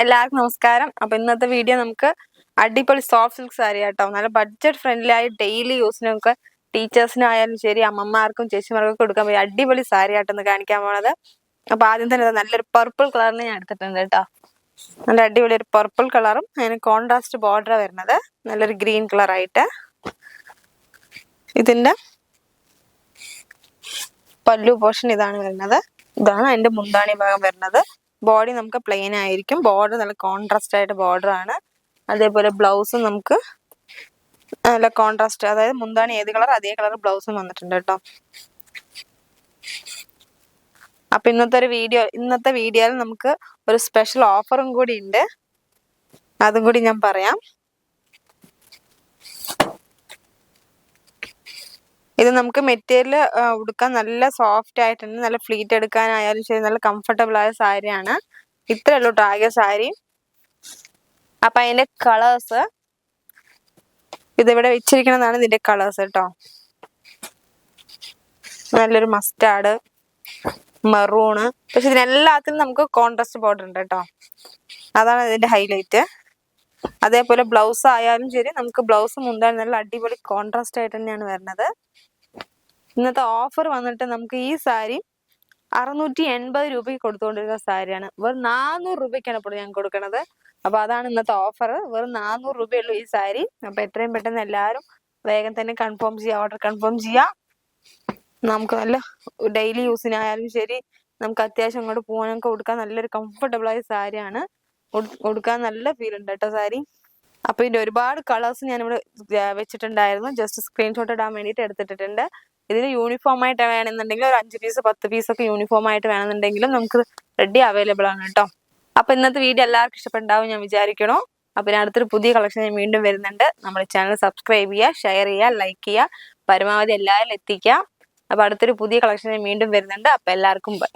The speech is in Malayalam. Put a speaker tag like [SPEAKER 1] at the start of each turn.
[SPEAKER 1] എല്ലാവർക്കും നമസ്കാരം. അപ്പൊ ഇന്നത്തെ വീഡിയോ നമുക്ക് അടിപൊളി സോഫ്റ്റ് സിൽക്ക് സാരി ആട്ടോ. നല്ല ബഡ്ജറ്റ് ഫ്രണ്ട്ലി ആയി ഡെയിലി യൂസിനൊക്കെ ടീച്ചേഴ്സിനായാലും ശരി, അമ്മമാർക്കും ചേച്ചിമാർക്കും കൊടുക്കാൻ പറ്റിയ അടിപൊളി സാരി ആട്ടെന്ന് കാണിക്കാൻ പോണത്. അപ്പൊ ആദ്യം തന്നെ നല്ലൊരു പർപ്പിൾ കളറിന് ഞാൻ എടുത്തിട്ടുണ്ട് കേട്ടോ. നല്ല അടിപൊളി ഒരു പർപ്പിൾ കളറും അതിന് കോൺട്രാസ്റ്റ് ബോർഡർ വരുന്നത് നല്ലൊരു ഗ്രീൻ കളർ ആയിട്ട്. ഇതിന്റെ പല്ലു പോർഷൻ ഇതാണ് വരുന്നത്. ഇതാണ് അതിന്റെ മുന്താണി ഭാഗം വരുന്നത്. ബോഡി നമുക്ക് പ്ലെയിൻ ആയിരിക്കും. ബോർഡർ നല്ല കോൺട്രാസ്റ്റ് ആയിട്ട് ബോർഡർ ആണ്. അതേപോലെ ബ്ലൗസും നമുക്ക് നല്ല കോൺട്രാസ്റ്റ്, അതായത് മുന്താണി ഏത് കളർ അതേ കളർ ബ്ലൗസും വന്നിട്ടുണ്ട് കേട്ടോ. അപ്പൊ ഇന്നത്തെ വീഡിയോയിൽ നമുക്ക് ഒരു സ്പെഷ്യൽ ഓഫറും കൂടി ഉണ്ട്. അതും കൂടി ഞാൻ പറയാം. ഇത് നമുക്ക് മെറ്റീരിയൽ ഉടുക്കാൻ നല്ല സോഫ്റ്റ് ആയിട്ടുണ്ട്. നല്ല ഫ്ലീറ്റ് എടുക്കാനായാലും ശരി, നല്ല കംഫർട്ടബിൾ ആയ സാരിയാണ്. ഇത്രേ ഉള്ളൂ ആകെ സാരി. അപ്പൊ അതിന്റെ കളേഴ്സ് ഇതിവിടെ വെച്ചിരിക്കുന്നതാണ്. ഇതിന്റെ കളേഴ്സ് കേട്ടോ. നല്ലൊരു മസ്റ്റാർഡ്, മെറൂണ്. പക്ഷെ ഇതിനെല്ലാത്തിനും നമുക്ക് കോൺട്രാസ്റ്റ് ബോർഡർ ഉണ്ട് കേട്ടോ. അതാണ് ഇതിന്റെ ഹൈലൈറ്റ്. അതേപോലെ ബ്ലൗസ് ആയാലും ശരി, നമുക്ക് ബ്ലൗസ് മുന്താൻ നല്ല അടിപൊളി കോൺട്രാസ്റ്റ് ആയിട്ട് തന്നെയാണ് വരുന്നത്. ഇന്നത്തെ ഓഫർ വന്നിട്ട് നമുക്ക് ഈ സാരി 680 രൂപയ്ക്ക് കൊടുത്തുകൊണ്ടിരുന്ന സാരിയാണ്. വെറും 400 രൂപയ്ക്കാണ് ഇപ്പോൾ ഞാൻ കൊടുക്കണത്. അപ്പൊ അതാണ് ഇന്നത്തെ ഓഫർ. വെറും 400 രൂപയുള്ളൂ ഈ സാരി. അപ്പൊ എത്രയും പെട്ടെന്ന് എല്ലാവരും വേഗം തന്നെ കൺഫേം ചെയ്യുക, ഓർഡർ കൺഫേം ചെയ്യുക. നമുക്ക് നല്ല ഡെയിലി യൂസിനായാലും ശരി, നമുക്ക് അത്യാവശ്യം അങ്ങോട്ട് പോകാനൊക്കെ കൊടുക്കാൻ നല്ലൊരു കംഫർട്ടബിൾ ആയ സാരിയാണ്. കൊടുക്കാൻ നല്ല ഫീൽ ഉണ്ട് കേട്ടോ സാരി. അപ്പൊ ഇതിന്റെ ഒരുപാട് കളേഴ്സ് ഞാനിവിടെ വെച്ചിട്ടുണ്ടായിരുന്നു. ജസ്റ്റ് സ്ക്രീൻഷോട്ട് ഇടാൻ വേണ്ടിയിട്ട് എടുത്തിട്ടുണ്ട്. ഇതിന് യൂണിഫോം ആയിട്ട് വേണമെന്നുണ്ടെങ്കിൽ ഒരു 5 പീസ് 10 പീസ് ഒക്കെ യൂണിഫോം ആയിട്ട് വേണമെന്നുണ്ടെങ്കിലും നമുക്ക് റെഡി അവൈലബിൾ ആണ് കേട്ടോ. അപ്പൊ ഇന്നത്തെ വീഡിയോ എല്ലാവർക്കും ഇഷ്ടപ്പെട്ടുണ്ടാവും ഞാൻ വിചാരിക്കണോ. അപ്പൊ ഞാൻ അടുത്തൊരു പുതിയ കളക്ഷൻ ഞാൻ വീണ്ടും വരുന്നുണ്ട്. നമ്മുടെ ചാനൽ സബ്സ്ക്രൈബ് ചെയ്യുക, ഷെയർ ചെയ്യുക, ലൈക്ക് ചെയ്യുക, പരമാവധി എല്ലാവരും എത്തിക്കുക. അപ്പൊ അടുത്തൊരു പുതിയ കളക്ഷൻ ഞാൻ വീണ്ടും വരുന്നുണ്ട്. അപ്പൊ എല്ലാവർക്കും ബൈ.